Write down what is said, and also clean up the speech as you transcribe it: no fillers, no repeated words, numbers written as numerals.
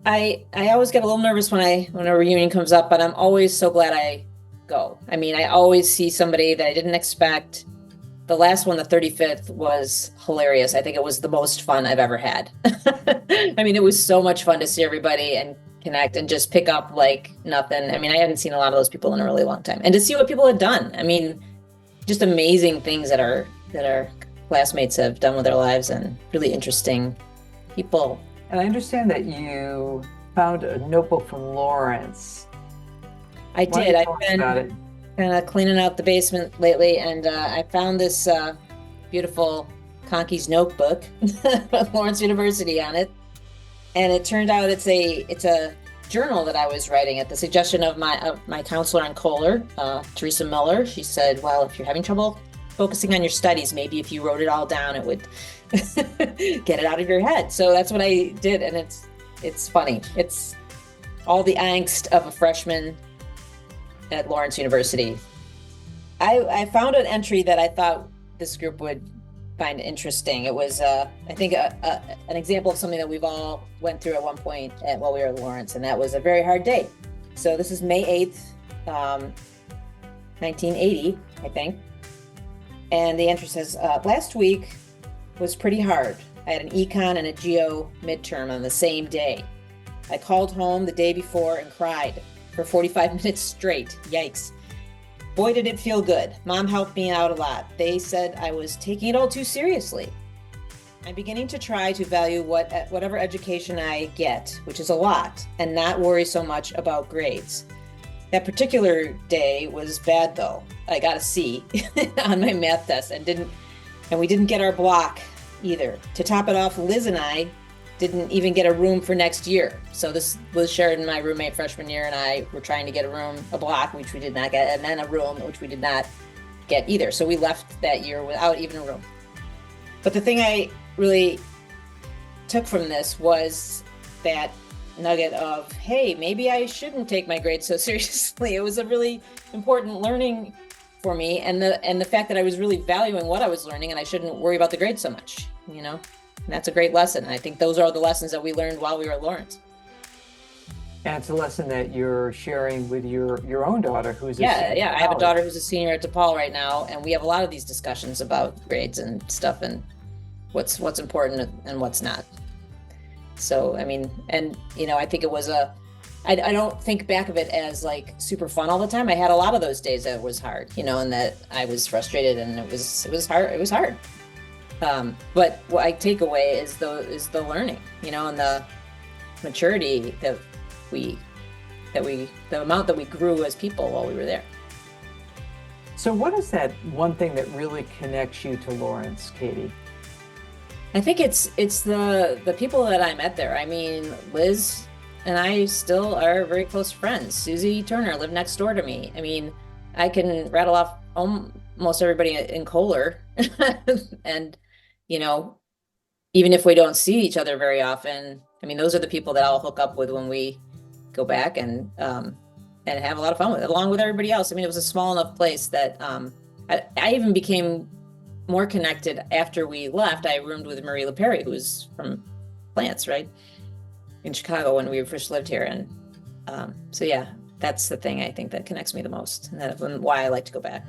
I always get a little nervous when a reunion comes up, but I'm always so glad I go. I mean, I always see somebody that I didn't expect. The last one, the 35th, was hilarious. I think it was the most fun I've ever had. I mean, it was so much fun to see everybody and connect and just pick up like nothing. I mean, I hadn't seen a lot of those people in a really long time. And to see what people had done. I mean, just amazing things that our classmates have done with their lives and really interesting people. And I understand that you found a notebook from Lawrence. I Why don't you did. tell I've us about been it? kind of cleaning out the basement lately, and I found this beautiful Conky's notebook with Lawrence University on it. And it turned out it's a journal that I was writing at the suggestion of my counselor in Kohler, Teresa Miller. She said, "Well, if you're having trouble focusing on your studies, maybe if you wrote it all down, it would get it out of your head." So that's what I did, and it's funny. It's all the angst of a freshman at Lawrence University. I found an entry that I thought this group would find interesting. It was, I think, an example of something that we've all went through at one point while we were at Lawrence, and that was a very hard day. So this is May 8th, 1980, I think. And the entry says, last week was pretty hard. I had an econ and a geo midterm on the same day. I called home the day before and cried for 45 minutes straight. Yikes. Boy, did it feel good. Mom helped me out a lot. They said I was taking it all too seriously. I'm beginning to try to value whatever education I get, which is a lot, and not worry so much about grades. That particular day was bad though. I got a C on my math test and we didn't get our block either. To top it off, Liz and I didn't even get a room for next year. So this was Sheridan, my roommate freshman year, and I were trying to get a block, which we did not get, and then a room, which we did not get either. So we left that year without even a room. But the thing I really took from this was that nugget of, hey, maybe I shouldn't take my grades so seriously. It was a really important learning for me, and the fact that I was really valuing what I was learning, and I shouldn't worry about the grades so much, you know? And that's a great lesson. And I think those are the lessons that we learned while we were at Lawrence. And it's a lesson that you're sharing with your own daughter, who's a Yeah, senior yeah. in I have a college. daughter who's a senior at DePaul right now, and we have a lot of these discussions about grades and stuff and what's important and what's not. So, I mean, and I think it was I don't think back of it as like super fun all the time. I had a lot of those days that it was hard, and that I was frustrated and it was hard. It was hard. But what I take away is the learning, and the maturity the amount that we grew as people while we were there. So what is that one thing that really connects you to Lawrence, Katie? I think it's the people that I met there. I mean, Liz and I still are very close friends. Susie Turner lived next door to me. I mean, I can rattle off almost everybody in Kohler, and even if we don't see each other very often, I mean, those are the people that I'll hook up with when we go back and have a lot of fun with it, along with everybody else. I mean, it was a small enough place that I even became more connected after we left. I roomed with Marie LePerry, who was from plants, right, in Chicago when we first lived here. And so, yeah, that's the thing I think that connects me the most, and why I like to go back.